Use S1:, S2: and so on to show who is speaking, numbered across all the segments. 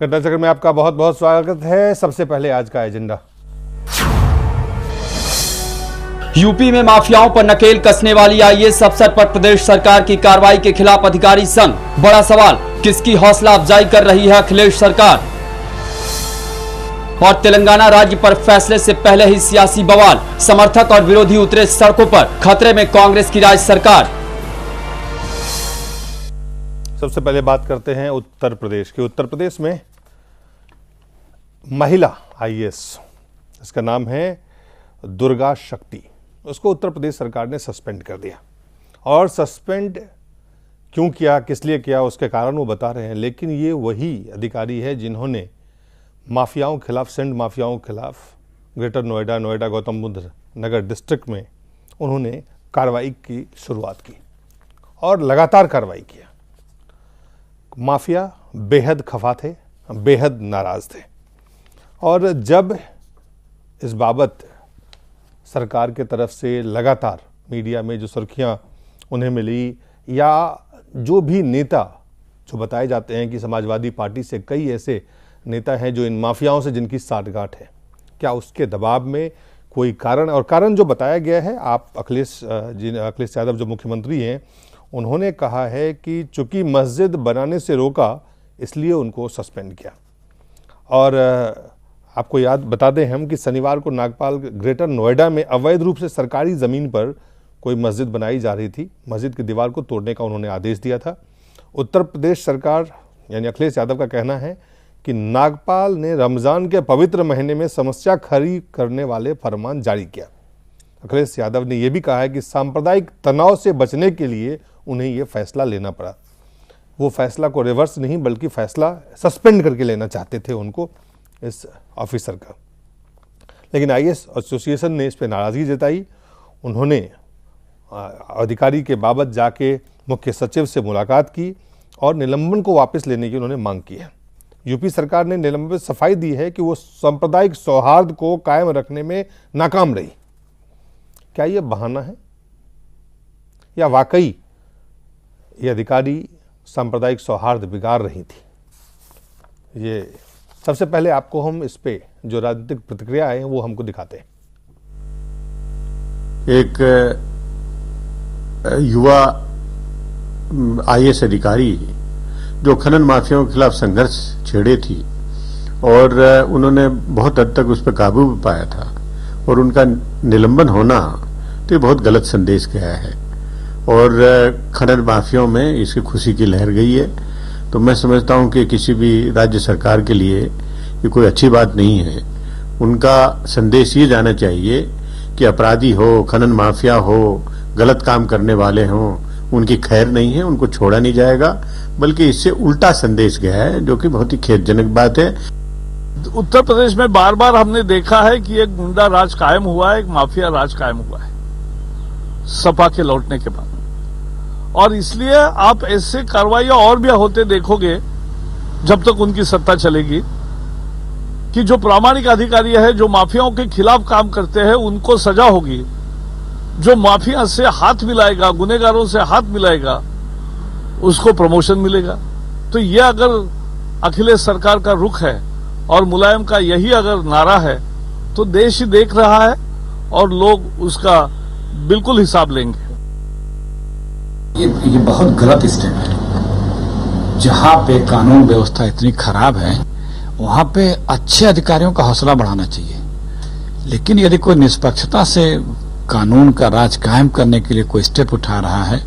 S1: घटना चक्र में आपका बहुत बहुत स्वागत है। सबसे पहले आज का एजेंडा।
S2: यूपी में माफियाओं पर नकेल कसने वाली आईएएस अफसर पर प्रदेश सरकार की कार्रवाई के खिलाफ अधिकारी संघ। बड़ा सवाल, किसकी हौसला अफजाई कर रही है अखिलेश सरकार? और तेलंगाना राज्य पर फैसले से पहले ही सियासी बवाल, समर्थक और विरोधी उतरे सड़कों पर, खतरे में कांग्रेस की राज्य सरकार।
S1: सबसे पहले बात करते हैं उत्तर प्रदेश की। उत्तर प्रदेश में महिला आईएएस, इसका नाम है दुर्गा शक्ति, उसको उत्तर प्रदेश सरकार ने सस्पेंड कर दिया। और सस्पेंड क्यों किया, किस लिए किया, उसके कारण वो बता रहे हैं। लेकिन ये वही अधिकारी है जिन्होंने माफियाओं के खिलाफ, सेंड माफियाओं के खिलाफ ग्रेटर नोएडा गौतम बुद्ध नगर डिस्ट्रिक्ट में उन्होंने कार्रवाई की शुरुआत की और लगातार कार्रवाई किया। माफिया बेहद खफा थे, बेहद नाराज थे। और जब इस बाबत सरकार के तरफ से लगातार मीडिया में जो सुर्खियां उन्हें मिली, या जो भी नेता जो बताए जाते हैं कि समाजवादी पार्टी से कई ऐसे नेता हैं जो इन माफियाओं से जिनकी साठगांठ है, क्या उसके दबाव में कोई कारण, और कारण जो बताया गया है, आप अखिलेश यादव जो मुख्यमंत्री हैं उन्होंने कहा है कि चूंकि मस्जिद बनाने से रोका इसलिए उनको सस्पेंड किया। और आपको याद बता दें हम कि शनिवार को नागपाल ग्रेटर नोएडा में अवैध रूप से सरकारी ज़मीन पर कोई मस्जिद बनाई जा रही थी। मस्जिद की दीवार को तोड़ने का उन्होंने आदेश दिया था। उत्तर प्रदेश सरकार यानी अखिलेश यादव का कहना है कि नागपाल ने रमज़ान के पवित्र महीने में समस्या खड़ी करने वाले फरमान जारी किया। अखिलेश यादव ने यह भी कहा है कि सांप्रदायिक तनाव से बचने के लिए उन्हें यह फैसला लेना पड़ा। वो फैसला को रिवर्स नहीं बल्कि फैसला सस्पेंड करके लेना चाहते थे उनको, इस ऑफिसर का। लेकिन आईएएस एसोसिएशन ने इस पर नाराज़गी जताई। उन्होंने अधिकारी के बाबत जाके मुख्य सचिव से मुलाकात की और निलंबन को वापस लेने की उन्होंने मांग की है। यूपी सरकार ने निलंबन पर सफाई दी है कि वो सांप्रदायिक सौहार्द को कायम रखने में नाकाम रही। क्या ये बहाना है या वाकई ये अधिकारी सांप्रदायिक सौहार्द बिगाड़ रही थी? ये सबसे पहले आपको हम इस पे जो राजनीतिक प्रतिक्रिया है वो हमको दिखाते हैं।
S3: एक युवा आईएएस अधिकारी जो खनन माफियाओं के खिलाफ संघर्ष छेड़े थी और उन्होंने बहुत हद तक उस पर काबू भी पाया था, और उनका निलंबन होना तो ये बहुत गलत संदेश गया है और खनन माफियाओं में इसकी खुशी की लहर गई है। तो मैं समझता हूं कि किसी भी राज्य सरकार के लिए ये कोई अच्छी बात नहीं है। उनका संदेश ये जाना चाहिए कि अपराधी हो, खनन माफिया हो, गलत काम करने वाले हों, उनकी खैर नहीं है, उनको छोड़ा नहीं जाएगा, बल्कि इससे उल्टा संदेश गया है, जो कि बहुत ही खेदजनक बात है।
S4: उत्तर प्रदेश में बार बार हमने देखा है कि एक गुंडा राज कायम हुआ है, एक माफिया राज कायम हुआ है सपा के लौटने के बाद। और इसलिए आप ऐसे कार्रवाइयां और भी होते देखोगे जब तक उनकी सत्ता चलेगी, कि जो प्रामाणिक अधिकारी है, जो माफियाओं के खिलाफ काम करते हैं, उनको सजा होगी। जो माफिया से हाथ मिलाएगा, गुनहगारों से हाथ मिलाएगा, उसको प्रमोशन मिलेगा। तो यह अगर अखिलेश सरकार का रुख है और मुलायम का यही अगर नारा है, तो देश ही देख रहा है और लोग उसका बिल्कुल हिसाब लेंगे।
S5: ये बहुत गलत स्टेप है। जहां पे कानून व्यवस्था इतनी खराब है वहां पे अच्छे अधिकारियों का हौसला बढ़ाना चाहिए। लेकिन यदि कोई निष्पक्षता से कानून का राज कायम करने के लिए कोई स्टेप उठा रहा है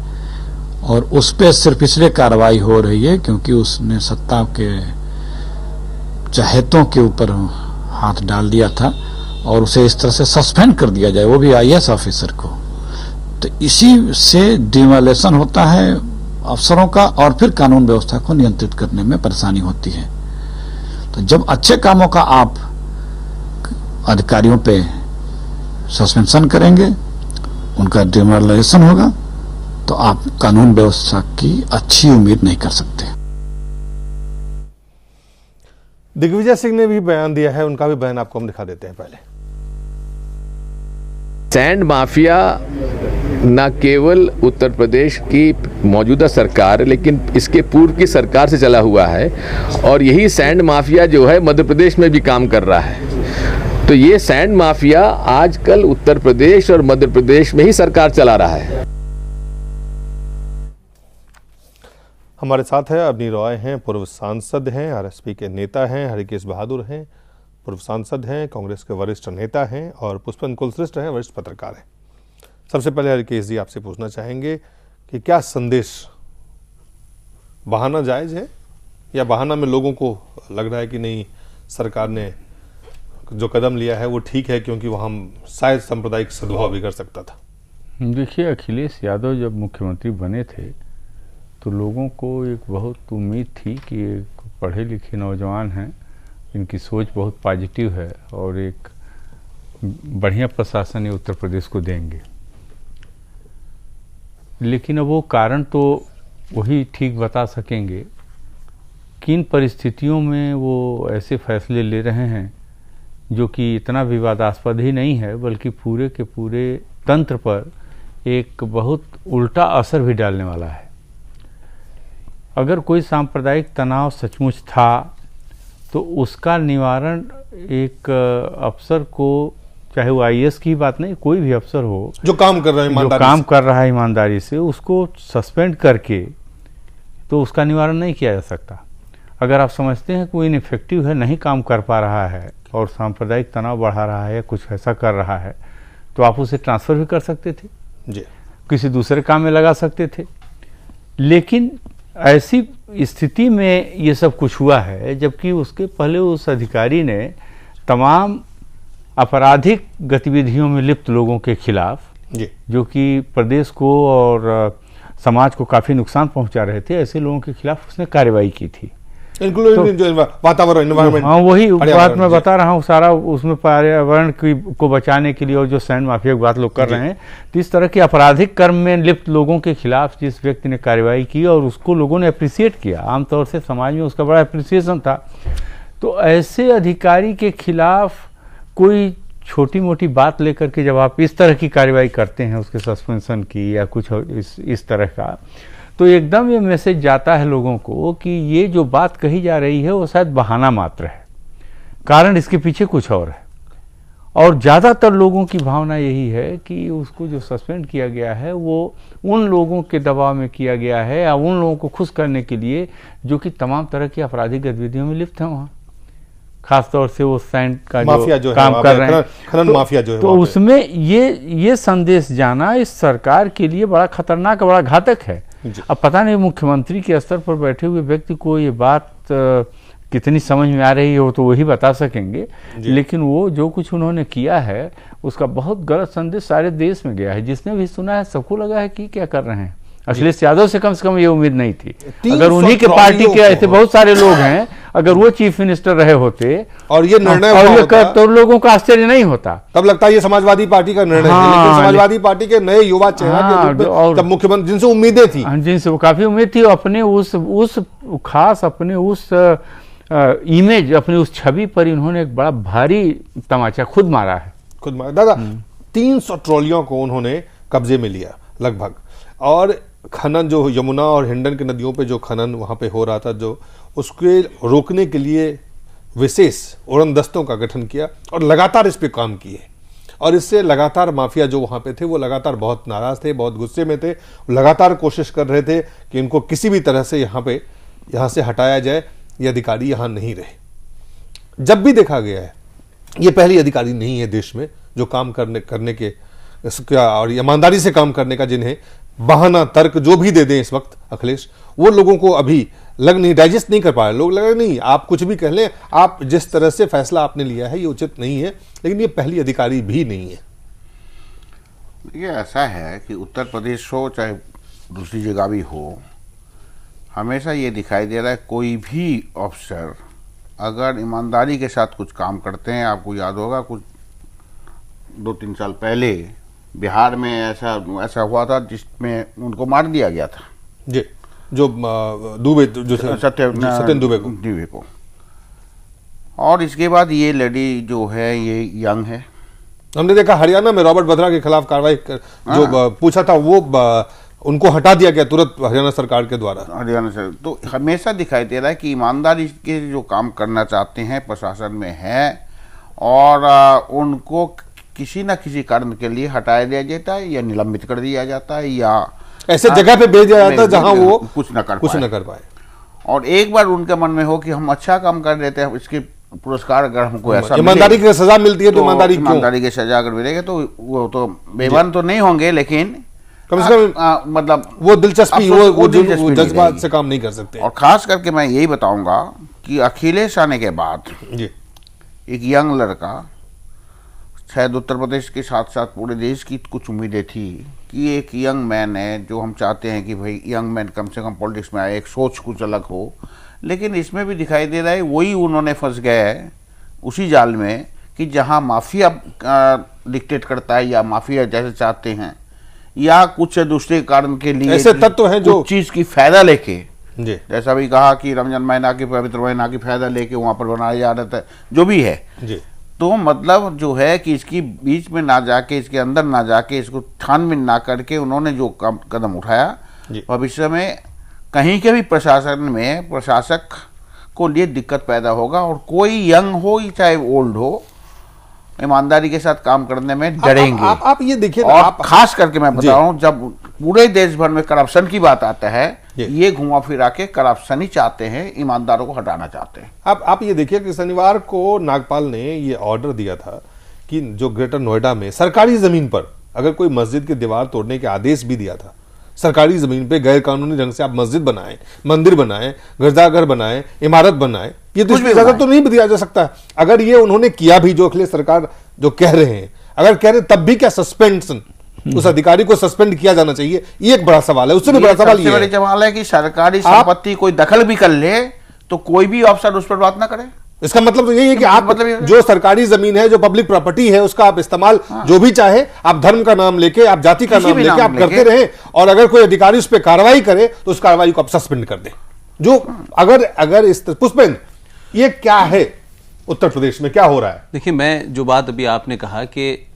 S5: और उस पर सिर्फ इसलिए कार्रवाई हो रही है क्योंकि उसने सत्ता के चहेतों के ऊपर हाथ डाल दिया था और उसे इस तरह से सस्पेंड कर दिया जाए, वो भी आईएएस ऑफिसर को, तो इसी से डिमोलेशन होता है अफसरों का और फिर कानून व्यवस्था को नियंत्रित करने में परेशानी होती है। तो जब अच्छे कामों का आप अधिकारियों पे सस्पेंशन करेंगे, उनका डिमोलेशन होगा, तो आप कानून व्यवस्था की अच्छी उम्मीद नहीं कर सकते।
S1: दिग्विजय सिंह ने भी बयान दिया है, उनका भी बयान आपको हम दिखा देते हैं। पहले
S6: सैंड माफिया न केवल उत्तर प्रदेश की मौजूदा सरकार लेकिन इसके पूर्व की सरकार से चला हुआ है और यही सैंड माफिया जो है मध्य प्रदेश में भी काम कर रहा है। तो ये सैंड माफिया आजकल उत्तर प्रदेश और मध्य प्रदेश में ही सरकार चला रहा है।
S1: हमारे साथ है अवनी रॉय हैं, पूर्व सांसद हैं, आरएसपी के नेता हैं, हरिकेश बहादुर हैं, पूर्व सांसद हैं, कांग्रेस के वरिष्ठ नेता हैं और पुष्पन कुलश्रेष्ठ हैं, वरिष्ठ पत्रकार हैं। सबसे पहले हरिकेश जी आपसे पूछना चाहेंगे कि क्या संदेश, बहाना जायज है या बहाना में लोगों को लग रहा है कि नहीं सरकार ने जो कदम लिया है वो ठीक है क्योंकि वहाँ शायद सांप्रदायिक सद्भाव भी कर सकता था?
S7: देखिए, अखिलेश यादव जब मुख्यमंत्री बने थे तो लोगों को एक बहुत उम्मीद थी कि एक पढ़े लिखे नौजवान हैं, इनकी सोच बहुत पॉजिटिव है और एक बढ़िया प्रशासन ये उत्तर प्रदेश को देंगे। लेकिन अब वो कारण तो वही ठीक बता सकेंगे, किन परिस्थितियों में वो ऐसे फैसले ले रहे हैं जो कि इतना विवादास्पद ही नहीं है बल्कि पूरे के पूरे तंत्र पर एक बहुत उल्टा असर भी डालने वाला है। अगर कोई सांप्रदायिक तनाव सचमुच था तो उसका निवारण एक अफसर को, चाहे वो आईएएस की बात नहीं, कोई भी अफसर हो
S1: जो काम कर रहा है ईमानदारी
S7: से, उसको सस्पेंड करके तो उसका निवारण नहीं किया जा सकता। अगर आप समझते हैं कोई इनफेक्टिव है, नहीं काम कर पा रहा है और सांप्रदायिक तनाव बढ़ा रहा है या कुछ ऐसा कर रहा है तो आप उसे ट्रांसफर भी कर सकते थे
S1: जी,
S7: किसी दूसरे काम में लगा सकते थे। लेकिन ऐसी स्थिति में ये सब कुछ हुआ है जबकि उसके पहले उस अधिकारी ने तमाम आपराधिक गतिविधियों में लिप्त लोगों के खिलाफ, जो कि प्रदेश को और समाज को काफी नुकसान पहुंचा रहे थे, ऐसे लोगों के खिलाफ उसने कार्रवाई की थी।
S1: इंक्लूडिंग जो वातावरण, एनवायरमेंट,
S7: हाँ वही बात मैं बता रहा हूँ, सारा उसमें पर्यावरण को बचाने के लिए और जो सैंड माफिया की बात लोग कर रहे हैं, तो इस तरह के आपराधिक कर्म में लिप्त लोगों के खिलाफ जिस व्यक्ति ने कार्रवाई की और उसको लोगों ने अप्रिसिएट किया, आमतौर से समाज में उसका बड़ा अप्रिसिएशन था, तो ऐसे अधिकारी के खिलाफ कोई छोटी मोटी बात लेकर के जब आप इस तरह की कार्रवाई करते हैं, उसके सस्पेंशन की या कुछ इस तरह का, तो एकदम ये मैसेज जाता है लोगों को कि ये जो बात कही जा रही है वो शायद बहाना मात्र है, कारण इसके पीछे कुछ और है। और ज़्यादातर लोगों की भावना यही है कि उसको जो सस्पेंड किया गया है वो उन लोगों के दबाव में किया गया है या उन लोगों को खुश करने के लिए जो कि तमाम तरह की आपराधिक गतिविधियों में लिप्त हैं वहाँ, खासतौर से वो सैंड का जो काम कर रहे हैं,
S1: खनन माफिया जो है,
S7: तो उसमें ये संदेश जाना इस सरकार के लिए बड़ा खतरनाक, बड़ा घातक है। अब पता नहीं मुख्यमंत्री के स्तर पर बैठे हुए व्यक्ति को ये बात कितनी समझ में आ रही है, वो तो वही बता सकेंगे, लेकिन वो जो कुछ उन्होंने किया है उसका बहुत गलत संदेश सारे देश में गया है। जिसने भी सुना है सबको लगा है कि क्या कर रहे हैं। अखिलेश यादव से कम ये उम्मीद नहीं थी। अगर उन्हीं के पार्टी के ऐसे बहुत सारे लोग हैं, अगर वो चीफ मिनिस्टर रहे होते
S1: और ये निर्णय
S7: तो लोगों का आश्चर्य नहीं होता।
S1: तब लगता है ये समाजवादी पार्टी का निर्णय है, लेकिन समाजवादी पार्टी के नए युवा चेहरा और तब मुख्यमंत्री जिनसे उम्मीदें थी,
S7: जिनसे वो काफी उम्मीद थी, अपने उस खास अपने उस इमेज, अपनी उस छवि पर इन्होंने एक बड़ा भारी तमाचा खुद मारा है।
S1: दादा 300 ट्रॉलियों को उन्होंने कब्जे में लिया लगभग, और खनन जो यमुना और हिंडन की नदियों पे जो खनन वहाँ पे हो रहा था, जो उसके रोकने के लिए विशेष उड़न दस्तों का गठन किया और लगातार इस पे काम किए। और इससे लगातार माफिया जो वहाँ पे थे वो लगातार बहुत नाराज थे, बहुत गुस्से में थे, लगातार कोशिश कर रहे थे कि इनको किसी भी तरह से यहाँ से हटाया जाए, ये अधिकारी यहाँ नहीं रहे। जब भी देखा गया है, ये पहली अधिकारी नहीं है देश में जो काम करने के और ईमानदारी से काम करने का, जिन्हें बहाना तर्क जो भी दे दें इस वक्त अखिलेश, वो लोगों को अभी डाइजेस्ट नहीं कर पा रहे। लोग लगा नहीं, आप कुछ भी कह लें, आप जिस तरह से फैसला आपने लिया है ये उचित नहीं है, लेकिन ये पहली अधिकारी भी नहीं है।
S8: ये ऐसा है कि उत्तर प्रदेश हो चाहे दूसरी जगह भी हो, हमेशा ये दिखाई दे रहा है कोई भी अफसर अगर ईमानदारी के साथ कुछ काम करते हैं। आपको याद होगा कुछ 2-3 साल पहले बिहार में ऐसा हुआ था जिसमें उनको मार दिया गया था
S1: जी, जो दुबे, जो सत्येंद्र दुबे को।
S8: और इसके बाद ये लेडी जो है ये यंग है,
S1: हमने देखा हरियाणा में रॉबर्ट वड्रा के खिलाफ कार्रवाई जो पूछा था वो उनको हटा दिया गया तुरंत हरियाणा सरकार के द्वारा।
S8: हरियाणा से तो हमेशा दिखाई दे रहा है कि ईमानदारी के जो काम करना चाहते हैं प्रशासन में है और उनको किसी न किसी कारण के लिए हटाया दिया जाता है या निलंबित कर दिया जाता है या ऐसे
S1: जगह पे भेज दिया जाता है जहां वो
S8: कुछ न कर पाए। और एक बार उनके मन में हो कि हम अच्छा काम कर देते हैं, इसके पुरस्कार अगर हमको ऐसा
S1: ईमानदारी की सजा मिलती है तो
S8: ईमानदारी की सजा अगर मिलेगी तो वो तो बेईमान तो नहीं होंगे, लेकिन
S1: कम से कम मतलब वो दिलचस्पी वो जज्बात से काम नहीं कर सकते।
S8: और खास करके मैं यही बताऊंगा कि अखिलेश आने के बाद एक यंग लड़का, शायद उत्तर प्रदेश के साथ साथ पूरे देश की कुछ उम्मीदें थी कि एक यंग मैन है जो हम चाहते हैं कि भाई यंग मैन कम से कम पॉलिटिक्स में आए, एक सोच कुछ अलग हो, लेकिन इसमें भी दिखाई दे रहा है वही उन्होंने फंस गए हैं उसी जाल में कि जहां माफिया डिक्टेट करता है या माफिया जैसे चाहते हैं या कुछ दूसरे कारण के लिए
S1: ऐसे तत्व हैं जो
S8: चीज की फायदा लेके, जैसा भी कहा कि रमजान महीना की पवित्र महीना की फायदा लेके वहां पर बनाया जा रहा था जो भी है जी। तो मतलब जो है कि इसकी बीच में ना जाके, इसके अंदर ना जाके, इसको छानबीन ना करके उन्होंने जो कदम उठाया, भविष्य में कहीं के भी प्रशासन में प्रशासक को लिए दिक्कत पैदा होगा और कोई यंग हो चाहे ओल्ड हो ईमानदारी के साथ काम करने में डरेंगे।
S1: आप ये देखिए,
S8: और खास करके मैं बता रहा हूं जब पूरे देश भर में करप्शन की बात आता है, ये घुमा फिरा के करप्शन ही चाहते हैं, ईमानदारों को हटाना चाहते हैं।
S1: आप ये देखिए कि शनिवार को नागपाल ने ये ऑर्डर दिया था कि जो ग्रेटर नोएडा में सरकारी जमीन पर अगर कोई मस्जिद की दीवार तोड़ने के आदेश भी दिया था, सरकारी जमीन पे गैर कानूनी ढंग से आप मस्जिद बनाएं, मंदिर बनाएं, गिरजाघर बनाएं, इमारत बनाएं, ये तो इजाजत तो नहीं दिया जा सकता। अगर ये उन्होंने किया भी, जो अखिलेश सरकार जो कह रहे हैं, अगर कह रहे तब भी क्या सस्पेंशन उस अधिकारी को सस्पेंड किया जाना चाहिए, ये एक बड़ा सवाल है। उससे भी बड़ा सवाल ये
S8: है कि सरकारी संपत्ति कोई दखल भी कर ले तो कोई भी अफसर उस पर बात ना करे।
S1: इसका मतलब तो यही है कि आप मतलब जो सरकारी जमीन है, जो पब्लिक प्रॉपर्टी है, उसका आप इस्तेमाल जो भी चाहे, आप धर्म का नाम लेके, आप जाति का नाम लेके आप करते रहें, और अगर कोई अधिकारी उस पर कार्रवाई करे तो उस कार्रवाई को आप सस्पेंड कर दें। जो अगर इस पुष्पेंद्र, ये क्या है उत्तर प्रदेश में क्या हो रहा है?
S9: देखिए, मैं जो बात अभी आपने कहा कि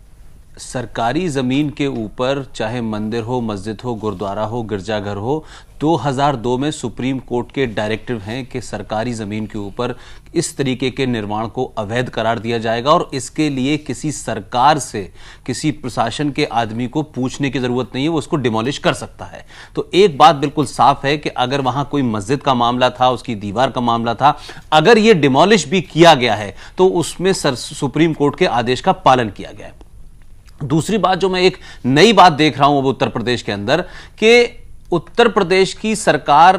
S9: सरकारी जमीन के ऊपर चाहे मंदिर हो, मस्जिद हो, गुरुद्वारा हो, गिरजाघर हो, 2002 में सुप्रीम कोर्ट के डायरेक्टिव हैं कि सरकारी जमीन के ऊपर इस तरीके के निर्माण को अवैध करार दिया जाएगा और इसके लिए किसी सरकार से, किसी प्रशासन के आदमी को पूछने की जरूरत नहीं है, वो उसको डिमोलिश कर सकता है। तो एक बात बिल्कुल साफ है कि अगर वहां कोई मस्जिद का मामला था, उसकी दीवार का मामला था, अगर ये डिमोलिश भी किया गया है तो उसमें सुप्रीम कोर्ट के आदेश का पालन किया गया है। दूसरी बात जो मैं एक नई बात देख रहा हूं वो उत्तर प्रदेश के अंदर, कि उत्तर प्रदेश की सरकार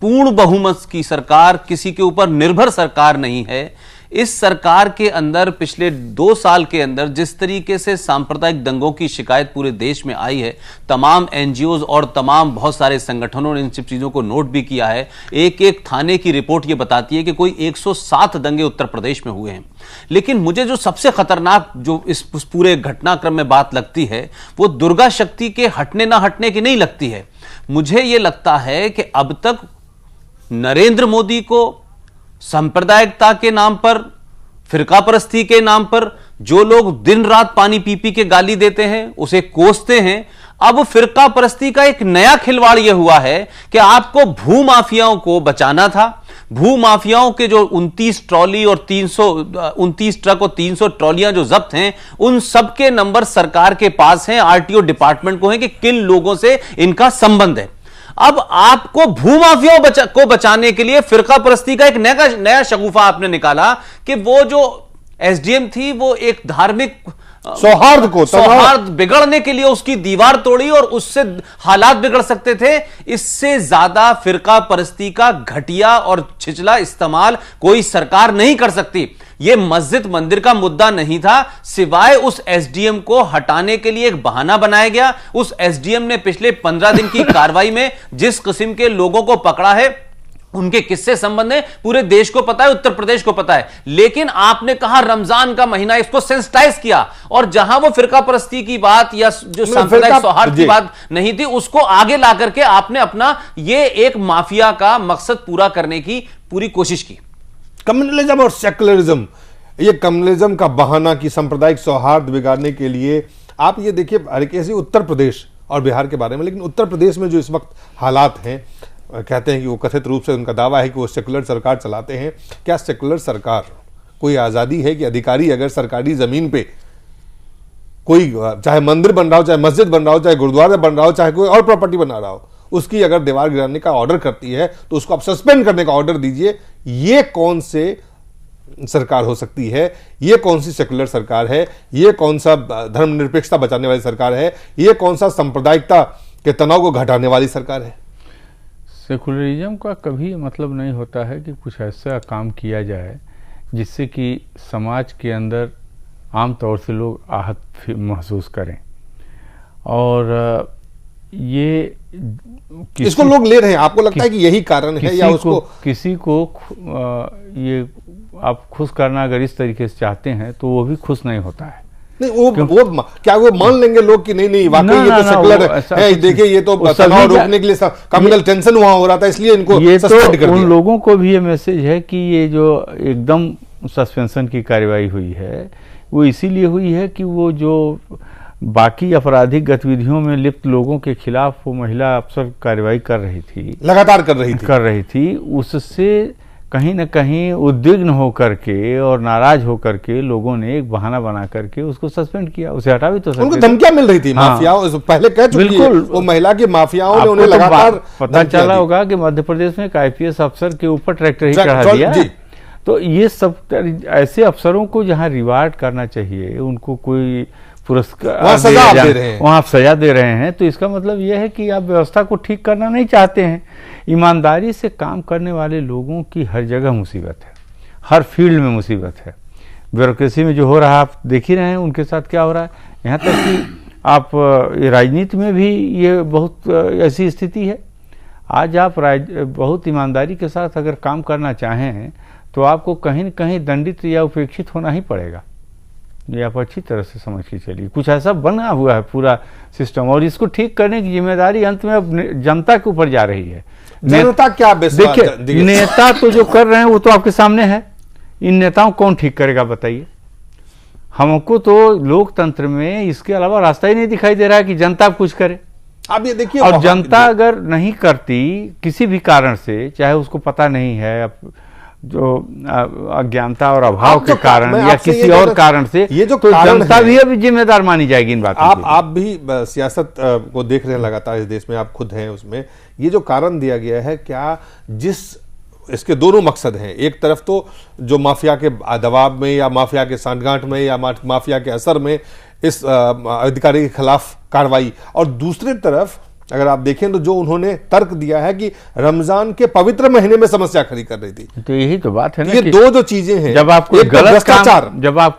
S9: पूर्ण बहुमत की सरकार, किसी के ऊपर निर्भर सरकार नहीं है। इस सरकार के अंदर पिछले 2 साल के अंदर जिस तरीके से सांप्रदायिक दंगों की शिकायत पूरे देश में आई है, तमाम एनजीओज और तमाम बहुत सारे संगठनों ने इन सब चीजों को नोट भी किया है। एक एक थाने की रिपोर्ट ये बताती है कि कोई 107 दंगे उत्तर प्रदेश में हुए हैं। लेकिन मुझे जो सबसे खतरनाक जो इस पूरे घटनाक्रम में बात लगती है, वो दुर्गा शक्ति के हटने ना हटने की नहीं लगती है। मुझे यह लगता है कि अब तक नरेंद्र मोदी को सांप्रदायिकता के नाम पर, फिरका परस्ती के नाम पर जो लोग दिन रात पानी पी पी के गाली देते हैं, उसे कोसते हैं, अब फिरका परस्ती का एक नया खिलवाड़ यह हुआ है कि आपको भूमाफियाओं को बचाना था। भूमाफियाओं के जो 29 ट्रॉली और 329 ट्रक और 300 ट्रॉलियां जो जब्त हैं, उन सबके नंबर सरकार के पास हैं, आरटीओ डिपार्टमेंट को है कि किन लोगों से इनका संबंध है। अब आपको भूमाफियाओं को बचाने के लिए फिरका परस्ती का एक नया शगुफा आपने निकाला कि वो जो एसडीएम थी वो एक धार्मिक सौहार्द बिगड़ने के लिए उसकी दीवार तोड़ी और उससे हालात बिगड़ सकते थे। इससे ज्यादा फिरका परस्ती का घटिया और छिछला इस्तेमाल कोई सरकार नहीं कर सकती। यह मस्जिद मंदिर का मुद्दा नहीं था, सिवाय उस एसडीएम को हटाने के लिए एक बहाना बनाया गया। उस एसडीएम ने पिछले 15 दिन की कार्रवाई में जिस किस्म के लोगों को पकड़ा है, उनके किससे संबंध है पूरे देश को पता है, उत्तर प्रदेश को पता है। लेकिन आपने कहा रमजान का महीना, इसको सेंसिटाइज किया, और जहां वो फिरका परस्ती की बात या जो सांप्रदायिक सौहार्द की बात नहीं थी, उसको आगे ला करके आपने अपना ये एक माफिया का मकसद पूरा करने की पूरी कोशिश की।
S1: कम्युनलिज्म और सेकुलरिज्म, ये कम्युनिज्म का बहाना कि सांप्रदायिक सौहार्द बिगाड़ने के लिए। आप ये देखिए हर कैसे उत्तर प्रदेश और बिहार के बारे में, लेकिन उत्तर प्रदेश में जो इस वक्त हालात हैं, कहते हैं कि वो कथित रूप से उनका दावा है कि वो सेकुलर सरकार चलाते हैं। क्या सेकुलर सरकार कोई आज़ादी है कि अधिकारी अगर सरकारी ज़मीन पे कोई चाहे मंदिर बन रहा हो, चाहे मस्जिद बन रहा हो, चाहे गुरुद्वारा बन रहा हो, चाहे कोई और प्रॉपर्टी बना रहा हो, उसकी अगर दीवार गिराने का ऑर्डर करती है तो उसको आप सस्पेंड करने का ऑर्डर दीजिए। ये कौन से सरकार हो सकती है? ये कौन सी सेकुलर सरकार है? ये कौन सा धर्मनिरपेक्षता बचाने वाली सरकार है? ये कौन सा सांप्रदायिकता के तनाव को घटाने वाली सरकार है?
S7: सेकुलरिज्म का कभी मतलब नहीं होता है कि कुछ ऐसा काम किया जाए जिससे कि समाज के अंदर आमतौर से लोग आहत महसूस करें। और ये
S1: इसको लोग ले रहे हैं, आपको लगता है कि यही कारण है या उसको
S7: किसी को ये आप खुश करना अगर इस तरीके से चाहते हैं तो वो भी खुश नहीं होता है।
S1: नहीं वो क्या वो मान लेंगे लोग कि नहीं वाकई ये तो सेकुलर है, देखिए ये तो तनाव रोकने के लिए कम्युनल टेंशन वहां हो रहा था इसलिए इनको सस्पेंड कर दिया।
S7: उन लोगों को भी ये मैसेज है कि ये जो एकदम सस्पेंशन की कार्रवाई हुई है वो इसीलिए हुई है कि वो जो बाकी आपराधिक गतिविधियों में लिप्त लोगों के खिलाफ वो महिला अफसर कार्रवाई कर रही थी,
S1: लगातार कर रही थी,
S7: उससे कहीं न कहीं उद्विग्न होकर के और नाराज होकर के लोगों ने एक बहाना बना करके उसको सस्पेंड किया। उसे हटा भी तो सकते,
S1: उनको धमकियां मिल रही थी। माफियाओं पहले कह चुकी है वो महिला की माफियाओं ने उन्हें लगातार
S7: पता चला होगा कि मध्य प्रदेश में एक IPS अफसर के ऊपर ट्रैक्टर ही चढ़ा दिया। तो ये सब ऐसे अफसरों को जहां रिवार्ड करना चाहिए उनको कोई पुरस्कार वहां सजा दे रहे हैं, तो इसका मतलब यह है कि आप व्यवस्था को ठीक करना नहीं चाहते हैं। ईमानदारी से काम करने वाले लोगों की हर जगह मुसीबत है, हर फील्ड में मुसीबत है। ब्यूरोक्रेसी में जो हो रहा है आप देख ही रहे हैं उनके साथ क्या हो रहा है। यहाँ तक कि आप राजनीति में भी ये बहुत ऐसी स्थिति है। आज आप बहुत ईमानदारी के साथ अगर काम करना चाहें तो आपको कहीं न कहीं दंडित या उपेक्षित होना ही पड़ेगा। ये आप अच्छी तरह से समझ के चलिए, कुछ ऐसा बना हुआ है पूरा सिस्टम, और इसको ठीक करने की जिम्मेदारी अंत में अब जनता के ऊपर जा रही है।
S1: जनता क्या
S7: देखिए, नेता तो जो कर रहे हैं वो तो आपके सामने है, इन नेताओं कौन ठीक करेगा बताइए? हमको तो लोकतंत्र में इसके अलावा रास्ता ही नहीं दिखाई दे रहा है कि जनता कुछ करे।
S1: आप ये देखिए,
S7: और जनता अगर नहीं करती किसी भी कारण से, चाहे उसको पता नहीं है जो अज्ञानता और अभाव के कारण या किसी और कारण से,
S1: ये जो
S7: तो जनता भी अभी जिम्मेदार मानी जाएगी इन बातों की।
S1: आप भी सियासत को देख रहे हैं लगातार इस देश में, आप खुद हैं उसमें। ये जो कारण दिया गया है, क्या इसके दोनों मकसद हैं। एक तरफ तो जो माफिया के दबाव में या माफिया के सांठगांठ में या माफिया के असर में इस अधिकारी के खिलाफ कार्रवाई, और दूसरी तरफ अगर आप देखें तो जो उन्होंने तर्क दिया है कि रमजान के पवित्र महीने में समस्या खड़ी कर रही थी।
S7: तो यही तो बात है ना,
S1: ये दो जो चीजें हैं।
S7: जब आप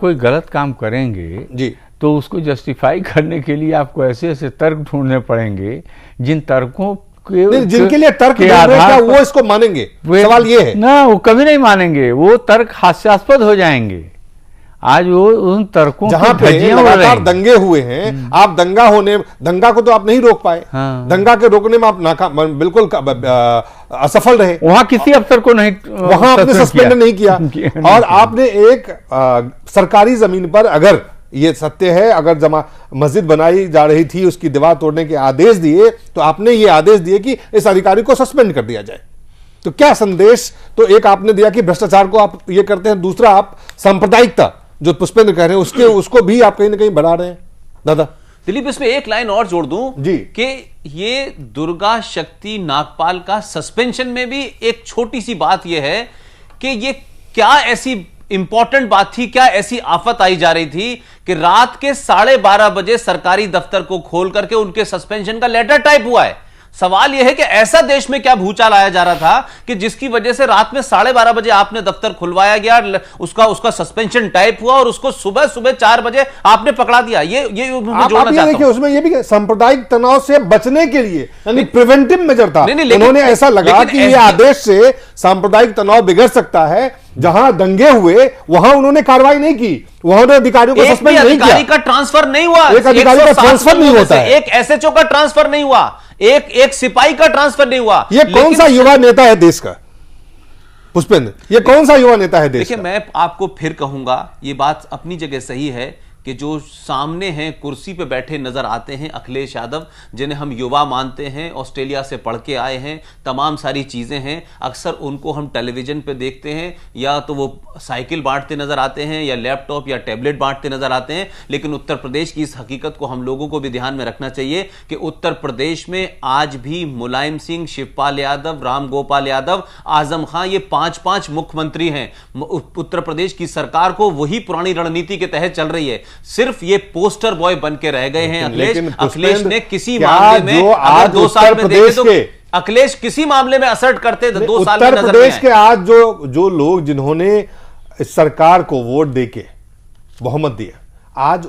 S7: कोई गलत काम करेंगे जी, तो उसको जस्टिफाई करने के लिए आपको ऐसे ऐसे तर्क ढूंढने पड़ेंगे जिन तर्कों
S1: जिनके लिए तर्क क्या वो इसको मानेंगे? सवाल ये है
S7: ना, वो कभी नहीं मानेंगे। वो तर्क हास्यास्पद हो जाएंगे। आज वो उन तर्कों
S1: जहां पे लगातार दंगे हुए हैं, आप दंगा को तो आप नहीं रोक पाए। दंगा के रोकने में आप बिल्कुल असफल रहे।
S7: वहां किसी अफसर को नहीं,
S1: वहां आपने सस्पेंड नहीं किया। और आपने एक सरकारी जमीन पर, अगर ये सत्य है, अगर मस्जिद बनाई जा रही थी, उसकी दीवार तोड़ने के आदेश दिए, तो आपने ये आदेश दिए कि इस अधिकारी को सस्पेंड कर दिया जाए। तो क्या संदेश तो एक आपने दिया कि भ्रष्टाचार को आप ये करते हैं, दूसरा आप सांप्रदायिकता जो पुष्पेंद्र कह रहे हैं उसको भी आप कहीं ना कहीं बढ़ा रहे हैं। दादा
S9: दिलीप, इसमें एक लाइन और जोड़ दूं
S1: जी
S9: कि ये दुर्गा शक्ति नागपाल का सस्पेंशन में भी एक छोटी सी बात यह है कि ये क्या ऐसी इंपॉर्टेंट बात थी, क्या ऐसी आफत आई जा रही थी कि रात के 12:30 बजे सरकारी दफ्तर को खोल करके उनके सस्पेंशन का लेटर टाइप हुआ है। सवाल यह है कि ऐसा देश में क्या भूचाल आया जा रहा था कि जिसकी वजह से रात में 12:30 बजे आपने दफ्तर खुलवाया गया, उसका सस्पेंशन टाइप हुआ और उसको सुबह 4 बजे आपने पकड़ा दिया। ये जोड़ना चाहता हूं।
S1: उसमें ये भी सांप्रदायिक तनाव से बचने के लिए यानी प्रिवेंटिव मेजर था। उन्होंने ऐसा लगा कि ये आदेश से सांप्रदायिक तनाव बिगड़ सकता है। जहां दंगे हुए वहां उन्होंने कार्रवाई नहीं की, वहां उन्होंने अधिकारियों को सस्पेंड नहीं किया।
S9: अधिकारी का ट्रांसफर नहीं हुआ,
S1: एक अधिकारी का ट्रांसफर नहीं होता है,
S9: एक SHO का ट्रांसफर नहीं हुआ, एक सिपाही का ट्रांसफर नहीं हुआ।
S1: ये कौन सा युवा नेता है देश का? पुष्पेंद्र, ये कौन सा युवा नेता है देश
S9: देखिए,
S1: का?
S9: मैं आपको फिर कहूंगा, ये बात अपनी जगह सही है कि जो सामने हैं, कुर्सी पे बैठे नजर आते हैं अखिलेश यादव, जिन्हें हम युवा मानते हैं, ऑस्ट्रेलिया से पढ़ के आए हैं, तमाम सारी चीजें हैं। अक्सर उनको हम टेलीविजन पे देखते हैं, या तो वो साइकिल बांटते नजर आते हैं या लैपटॉप या टैबलेट बांटते नजर आते हैं। लेकिन उत्तर प्रदेश की इस हकीकत को हम लोगों को भी ध्यान में रखना चाहिए कि उत्तर प्रदेश में आज भी मुलायम सिंह, शिवपाल यादव, राम गोपाल यादव, आजम खां, ये 5-5 मुख्यमंत्री हैं। उत्तर प्रदेश की सरकार को वही पुरानी रणनीति के तहत चल रही है। सिर्फ ये पोस्टर बॉय बन के रह गए हैं अखिलेश ने किसी मामले में, अगर 2 साल में देखे तो अखिलेश किसी मामले में असर्ट करते तो 2 साल में
S1: उत्तर प्रदेश के आज जो लोग जिन्होंने इस सरकार को वोट देके बहुमत दिया, आज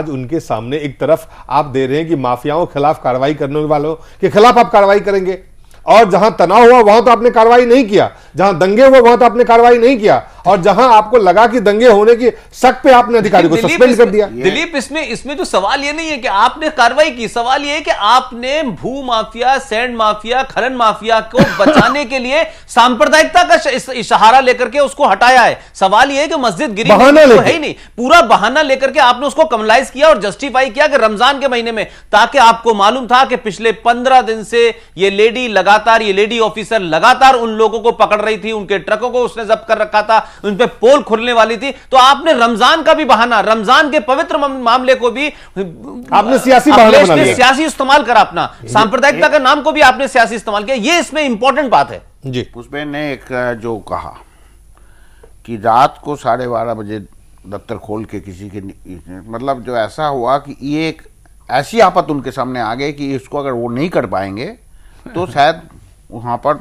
S1: उनके सामने एक तरफ आप दे रहे हैं कि माफियाओं के खिलाफ कार्रवाई करने वालों के खिलाफ आप कार्रवाई करेंगे, और जहां तनाव हुआ वहां तो आपने कार्रवाई नहीं किया, जहां दंगे हुए वहां तो आपने कार्रवाई नहीं किया, और जहां आपको लगा कि दंगे होने की शक पे आपने अधिकारी को सस्पेंड कर दिया।
S9: दिलीप, इसमें जो सवाल ये नहीं है कि आपने कार्रवाई की, सवाल ये है कि आपने भू माफिया, सैंड माफिया, खनन माफिया को बचाने के लिए सांप्रदायिकता का इशारा लेकर के उसको हटाया है। सवाल ये है कि मस्जिद गिरी तो है ही नहीं, पूरा बहाना लेकर के आपने उसको कमलाइज किया और जस्टिफाई किया कि रमजान के महीने में, ताकि आपको मालूम था कि पिछले 15 दिन से ये लेडी ऑफिसर लगातार उन लोगों को पकड़ रही थी, उनके ट्रकों को उसने जब्त कर रखा था, उन पे पोल खुलने वाली थी। तो आपने रमजान का भी बहाना, रमजान के पवित्र मामले को भी
S1: आपने सियासी बहाना बना लिया,
S9: सियासी इस्तेमाल करा, अपना सांप्रदायिकता का नाम को भी आपने सियासी इस्तेमाल किया। ये इसमें इंपॉर्टेंट बात है
S1: जी।
S8: उसमें ने एक जो कहा कि रात को 12:30 बजे दफ्तर खोल के किसी के, मतलब जो ऐसा हुआ कि ये एक ऐसी आफत उनके सामने आ गई कि इसको अगर वो नहीं कर पाएंगे तो शायद वहां पर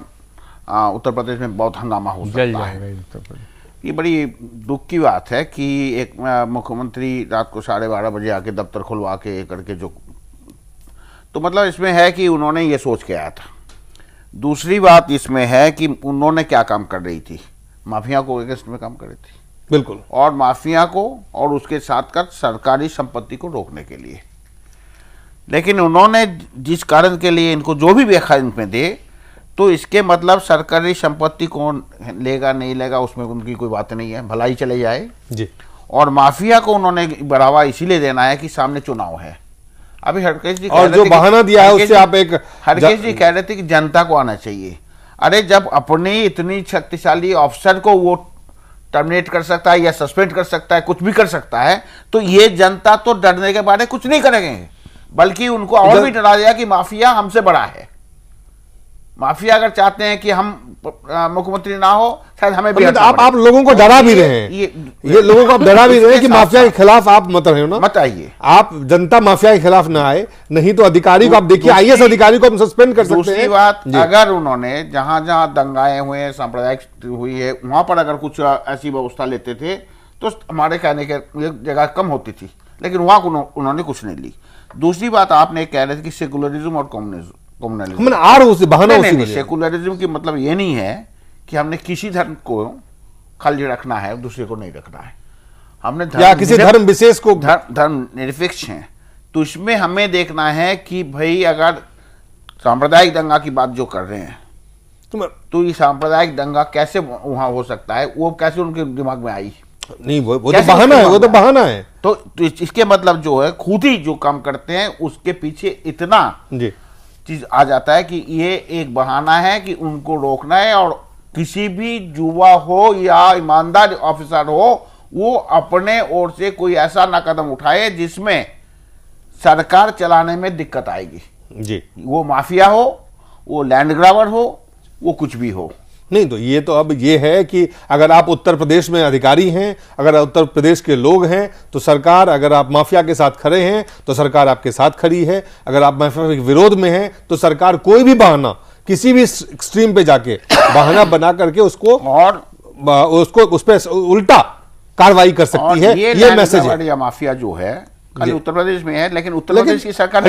S8: उत्तर प्रदेश में बहुत हंगामा हो सकता है। ये बड़ी दुख की बात है कि एक मुख्यमंत्री रात को 12:30 बजे आके दफ्तर खुलवा के करके जो, तो मतलब इसमें है कि उन्होंने ये सोच के आया था। दूसरी बात इसमें है कि उन्होंने क्या काम कर रही थी, माफिया को अगेंस्ट में काम कर रही थी,
S1: बिल्कुल,
S8: और माफिया को और उसके साथ कर सरकारी संपत्ति को रोकने के लिए। लेकिन उन्होंने जिस कारण के लिए इनको जो भी व्याख्या इनमें दे, तो इसके मतलब सरकारी संपत्ति कौन लेगा नहीं लेगा उसमें उनकी कोई बात नहीं है, भलाई चले जाए
S1: जी।
S8: और माफिया को उन्होंने बढ़ावा इसीलिए देना है कि सामने चुनाव है। अभी हरकेश जी
S1: और जो बहाना दिया है उससे आप एक,
S8: हरकेश जी कह रहे थे कि जनता को आना चाहिए। अरे जब अपनी इतनी शक्तिशाली अफसर को वो टर्मिनेट कर सकता है या सस्पेंड कर सकता है, कुछ भी कर सकता है, तो ये जनता तो डरने के बारे कुछ नहीं करेंगे, बल्कि उनको और भी डरा दिया कि माफिया हमसे बड़ा है। माफिया अगर चाहते हैं कि हम मुख्यमंत्री ना हो, शायद हमें भी
S1: आप लोगों को डरा भी रहे हैं, ये लोगों को आप डरा भी रहे हैं कि माफिया के खिलाफ आप मत रहे हो ना,
S8: मत आइए,
S1: आप जनता माफिया के खिलाफ ना आए, नहीं तो अधिकारी को आप देखिए, आईएएस अधिकारी को हम सस्पेंड कर सकते हैं।
S8: दूसरी बात, अगर उन्होंने जहां जहां दंगाएं हुए, सांप्रदायिक हुई है, वहां पर अगर कुछ ऐसी व्यवस्था लेते थे तो हमारे कहने के जगह कम होती थी, लेकिन वहां उन्होंने कुछ नहीं ली। दूसरी बात आपने कह रहे थे कि सेकुलरिज्म और कम्युनिज्म, सेकुलरिज्म की मतलब ये नहीं है कि हमने किसी धर्म को खाली रखना है, दूसरे को नहीं रखना है। हमने
S1: या किसी धर्म विशेष को,
S8: धर्म निरपेक्ष हैं, तो इसमें हमें देखना है कि भाई अगर सांप्रदायिक दंगा की बात जो कर रहे हैं, तो ये सांप्रदायिक दंगा कैसे वहां हो सकता है, वो कैसे उनके दिमाग में आई?
S1: नहीं, वो तो बहाना है, वो तो बहाना है।
S8: तो इसके मतलब जो है खुद ही जो काम करते हैं उसके पीछे इतना
S1: जी
S8: चीज आ जाता है कि ये एक बहाना है कि उनको रोकना है, और किसी भी युवा हो या ईमानदार ऑफिसर हो, वो अपने ओर से कोई ऐसा ना कदम उठाए जिसमें सरकार चलाने में दिक्कत आएगी
S1: जी।
S8: वो माफिया हो, वो लैंड ग्राबर हो, वो कुछ भी हो।
S1: नहीं, तो ये तो अब ये है कि अगर आप उत्तर प्रदेश में अधिकारी हैं, अगर उत्तर प्रदेश के लोग हैं, तो सरकार, अगर आप माफिया के साथ खड़े हैं तो सरकार आपके साथ खड़ी है, अगर आप माफिया के विरोध में हैं तो सरकार कोई भी बहाना, किसी भी एक्सट्रीम पे जाके बहाना बना करके उसको उस पर उल्टा कार्रवाई कर सकती है। ये मैसेज है।
S8: या माफिया जो है खाली उत्तर प्रदेश में है, लेकिन उत्तर प्रदेश की सरकार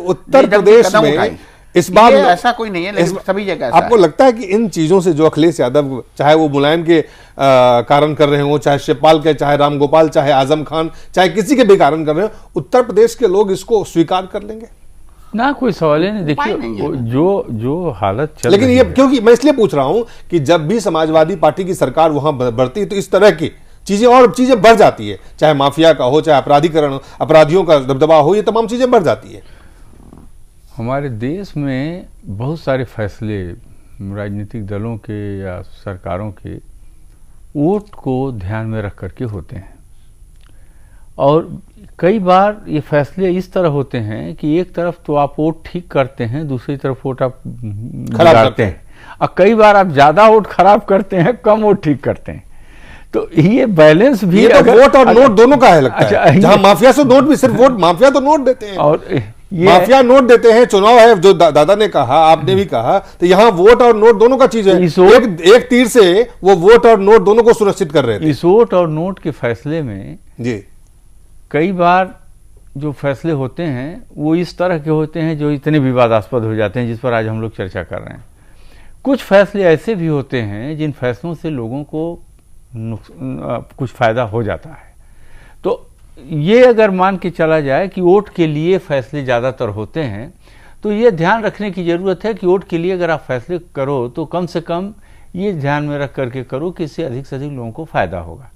S1: उत्तर प्रदेश में इस बात में
S8: ऐसा कोई नहीं है, लेकिन सभी जगह ऐसा
S1: आपको लगता है कि इन चीजों से जो अखिलेश यादव, चाहे वो मुलायम के कारण कर रहे हो, चाहे शिवपाल के, चाहे राम गोपाल, चाहे आजम खान, चाहे किसी के भी कारण कर रहे हो, उत्तर प्रदेश के लोग इसको स्वीकार कर लेंगे?
S7: ना कोई सवाल ही नहीं। देखिए जो हालत चल
S1: लेकिन
S7: रही
S1: ये
S7: है,
S1: क्योंकि मैं इसलिए पूछ रहा हूं कि जब भी समाजवादी पार्टी की सरकार वहां बढ़ती है तो इस तरह की चीजें बढ़ जाती है, चाहे माफिया का हो, चाहे अपराधीकरण हो, अपराधियों का दबदबा हो, ये तमाम चीजें बढ़ जाती है।
S7: हमारे देश में बहुत सारे फैसले राजनीतिक दलों के या सरकारों के वोट को ध्यान में रख करके होते हैं, और कई बार ये फैसले इस तरह होते हैं कि एक तरफ तो आप वोट ठीक करते हैं, दूसरी तरफ वोट आप खराब करते हैं, और कई बार आप ज्यादा वोट खराब करते हैं, कम वोट ठीक करते हैं। तो ये बैलेंस भी,
S1: ये तो वोट और नोट दोनों का है लगता है। जहां माफिया से नोट भी, सिर्फ वोट माफिया तो नोट देते हैं,
S7: और
S1: माफिया नोट देते हैं, चुनाव है जो दादा ने कहा, आपने भी कहा, तो यहाँ वोट और नोट दोनों का चीज है। एक तीर से वो वोट और नोट दोनों को सुरक्षित कर रहे थे।
S7: इस वोट और नोट के फैसले में
S1: जी
S7: कई बार जो फैसले होते हैं वो इस तरह के होते हैं जो इतने विवादास्पद हो जाते हैं, जिस पर आज हम लोग चर्चा कर रहे हैं। कुछ फैसले ऐसे भी होते हैं जिन फैसलों से लोगों को कुछ फायदा हो जाता है। तो ये अगर मान के चला जाए कि वोट के लिए फैसले ज़्यादातर होते हैं, तो ये ध्यान रखने की ज़रूरत है कि वोट के लिए अगर आप फैसले करो तो कम से कम ये ध्यान में रख करके करो कि इससे अधिक से अधिक लोगों को फायदा होगा।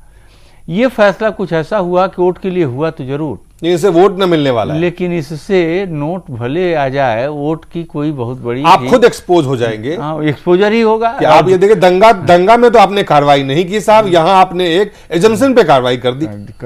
S7: ये फैसला कुछ ऐसा हुआ कि वोट के लिए हुआ तो जरूर,
S1: इससे वोट न मिलने वाला है,
S7: लेकिन इससे नोट भले आ जाए, वोट की कोई बहुत बड़ी,
S1: आप खुद एक्सपोज हो जाएंगे।
S7: हाँ, एक्सपोजर ही होगा।
S1: आप ये देखिए, दंगा में तो आपने कार्रवाई नहीं की साहब, यहाँ आपने एक एजेंसन पे कार्रवाई कर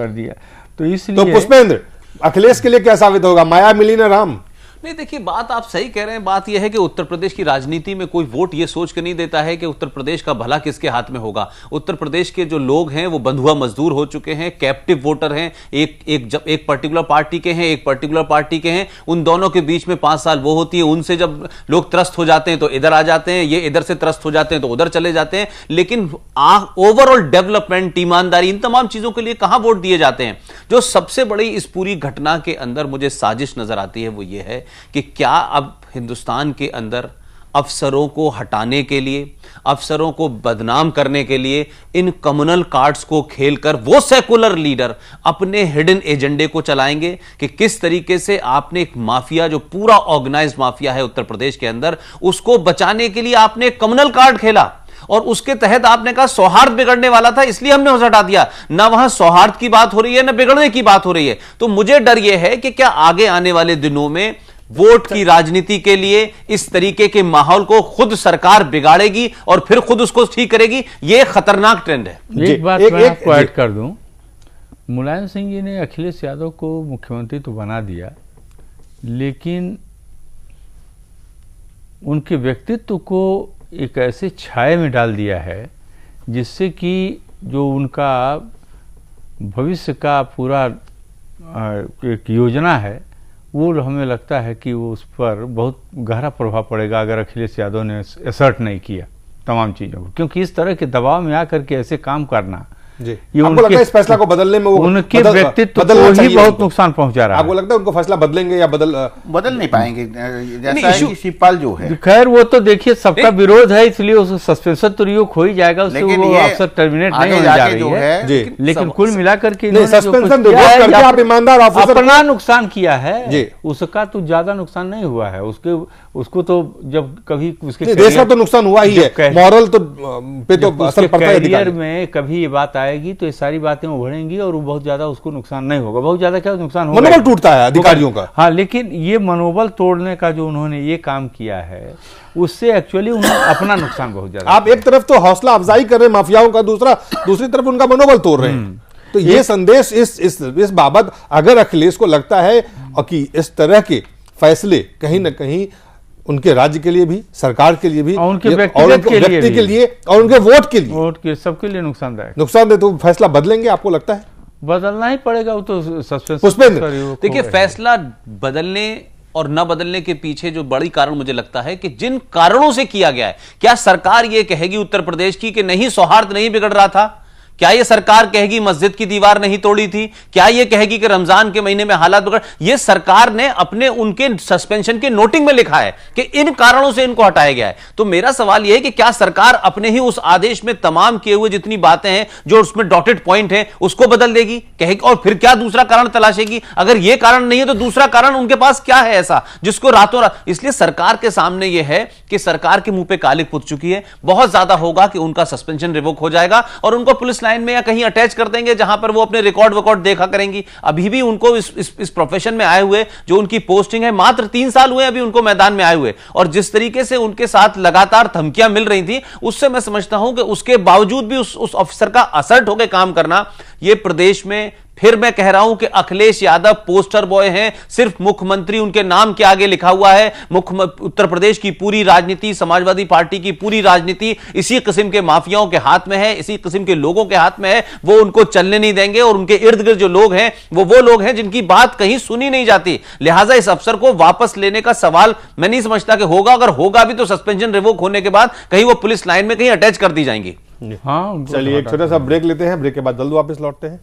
S7: दिया। तो इसलिए
S1: तो पुष्पेंद्र, अखिलेश के लिए क्या साबित होगा? माया मिली ना राम।
S9: नहीं, देखिए बात आप सही कह रहे हैं। बात यह है कि उत्तर प्रदेश की राजनीति में कोई वोट ये सोच के नहीं देता है कि उत्तर प्रदेश का भला किसके हाथ में होगा। उत्तर प्रदेश के जो लोग हैं वो बंधुआ मजदूर हो चुके हैं, कैप्टिव वोटर हैं, एक पर्टिकुलर पार्टी के हैं, एक पर्टिकुलर पार्टी के हैं। उन दोनों के बीच में 5 साल वो होती है, उनसे जब लोग त्रस्त हो जाते हैं तो इधर आ जाते हैं, ये इधर से त्रस्त हो जाते हैं तो उधर चले जाते हैं। लेकिन ओवरऑल डेवलपमेंट, ईमानदारी, इन तमाम चीजों के लिए कहां वोट दिए जाते हैं? जो सबसे बड़ी इस पूरी घटना के अंदर मुझे साजिश नजर आती है वो ये है कि क्या अब हिंदुस्तान के अंदर अफसरों को हटाने के लिए, अफसरों को बदनाम करने के लिए इन कम्युनल कार्ड्स को खेलकर वो सेकुलर लीडर अपने हिडन एजेंडे को चलाएंगे कि किस तरीके से आपने एक माफिया, जो पूरा ऑर्गेनाइज्ड माफिया है उत्तर प्रदेश के अंदर, उसको बचाने के लिए आपने एक कम्युनल कार्ड खेला और उसके तहत आपने कहा सौहार्द बिगड़ने वाला था इसलिए हमने उसे हटा दिया। ना वहां सौहार्द की बात हो रही है ना बिगड़ने की बात हो रही है। तो मुझे डर यह है कि क्या आगे आने वाले दिनों में वोट की राजनीति के लिए इस तरीके के माहौल को खुद सरकार बिगाड़ेगी और फिर खुद उसको ठीक करेगी। यह खतरनाक ट्रेंड है।
S7: एक बात मैं आपको ऐड कर दूं, मुलायम सिंह जी ने अखिलेश यादव को मुख्यमंत्री तो बना दिया, लेकिन उनके व्यक्तित्व को एक ऐसे छाये में डाल दिया है जिससे कि जो उनका भविष्य का पूरा एक योजना है वो हमें लगता है कि वो उस पर बहुत गहरा प्रभाव पड़ेगा अगर अखिलेश यादव ने असर्ट नहीं किया तमाम चीज़ों को। क्योंकि इस तरह के दबाव में आकर के ऐसे काम करना,
S1: जी, आपको लगता है इस फैसला को बदलने में वो
S7: उनके व्यक्तित्व को ही बहुत नुकसान पहुंचा रहा है?
S1: आपको लगता है उनको फैसला बदलेंगे या बदल नहीं पाएंगे?
S8: जैसा है कि शिवपाल जो है,
S7: खैर वो तो देखिए सबका विरोध है, इसलिए उस सस्पेंशन तो रियोग हो ही जाएगा, उससे वो अफसर टर्मिनेट नहीं होने जा रही है। लेकिन कुल मिलाकर के
S1: आप ईमानदार ऑफिसर,
S7: अपना नुकसान किया है, उसका तो ज्यादा नुकसान नहीं हुआ है। उसको तो जब कभी उसके
S1: देश का तो नुकसान हुआ ही है, मॉरल तो पे तो असर पड़ता है।
S7: करियर में कभी ये बात आएगी तो ये सारी बातें उभरेंगी और वो बहुत ज्यादा उसको नुकसान नहीं होगा। बहुत ज्यादा क्या नुकसान होगा,
S1: मनोबल टूटता है अधिकारियों का।
S7: हाँ, लेकिन ये मनोबल तोड़ने का जो उन्होंने ये काम किया है उससे एक्चुअली उन्होंने अपना नुकसान बहुत ज्यादा।
S1: आप एक तरफ तो हौसला अफजाई कर रहे हैं माफियाओं का, दूसरी तरफ उनका मनोबल तोड़ रहे हैं। तो ये संदेश इस बाबत अगर अखिलेश को लगता है कि इस तरह के फैसले कहीं ना कहीं उनके राज्य के लिए भी, सरकार के लिए भी,
S7: और उनके
S1: व्यक्ति के लिए और उनके वोट के
S7: सबके लिए
S1: नुकसानदेह, तो फैसला बदलेंगे? आपको लगता है
S7: बदलना ही पड़ेगा? वो तो
S1: पुष्पेंद्र,
S9: देखिए फैसला बदलने और न बदलने के पीछे जो बड़ी कारण मुझे लगता है कि जिन कारणों से किया गया है, क्या सरकार ये कहेगी उत्तर प्रदेश की कि नहीं सौहार्द नहीं बिगड़ रहा था? क्या ये सरकार कहेगी मस्जिद की दीवार नहीं तोड़ी थी? क्या ये कहेगी कि रमजान के महीने में हालात बिगड़? ये सरकार ने अपने उनके सस्पेंशन के नोटिंग में लिखा है कि इन कारणों से इनको हटाया गया है। तो मेरा सवाल यह है कि क्या सरकार अपने ही उस आदेश में तमाम किए हुए जितनी बातें हैं, जो उसमें डॉटेड पॉइंट है, उसको बदल देगी, कहेगी, और फिर क्या दूसरा कारण तलाशेगी? अगर यह कारण नहीं है तो दूसरा कारण उनके पास क्या है ऐसा जिसको रातों रात? इसलिए सरकार के सामने यह है कि सरकार के मुंह पे कालिक पुत चुकी है। बहुत ज्यादा होगा कि उनका सस्पेंशन रिवोक हो जाएगा और उनको पुलिस लाइन में या कहीं अटैच कर देंगे जहां पर वो अपने रिकॉर्ड देखा करेंगी। अभी भी उनको इस प्रोफेशन में आए हुए, जो उनकी पोस्टिंग है, मात्र 3 साल हुए अभी उनको मैदान में आए हुए, और जिस तरीके से उनके साथ लगातार धमकियां मिल रही थी, उससे मैं समझता हूं कि उसके बावजूद भी उस ऑफिसर का असर्ट होकर काम करना, यह प्रदेश में, फिर मैं कह रहा हूं कि अखिलेश यादव पोस्टर बॉय हैं, सिर्फ मुख्यमंत्री उनके नाम के आगे लिखा हुआ है। उत्तर प्रदेश की पूरी राजनीति, समाजवादी पार्टी की पूरी राजनीति इसी किस्म के माफियाओं के हाथ में है, इसी किस्म के लोगों के हाथ में है। वो उनको चलने नहीं देंगे और उनके इर्द गिर्द जो लोग हैं वो लोग हैं जिनकी बात कहीं सुनी नहीं जाती। लिहाजा इस अफसर को वापस लेने का सवाल मैं नहीं समझता कि होगा। अगर होगा भी तो सस्पेंशन रिवोक होने के बाद कहीं वो पुलिस लाइन में कहीं अटैच कर दी जाएंगी।
S7: हाँ,
S1: चलिए एक छोटा सा ब्रेक लेते हैं, ब्रेक के बाद जल्द वापस लौटते हैं।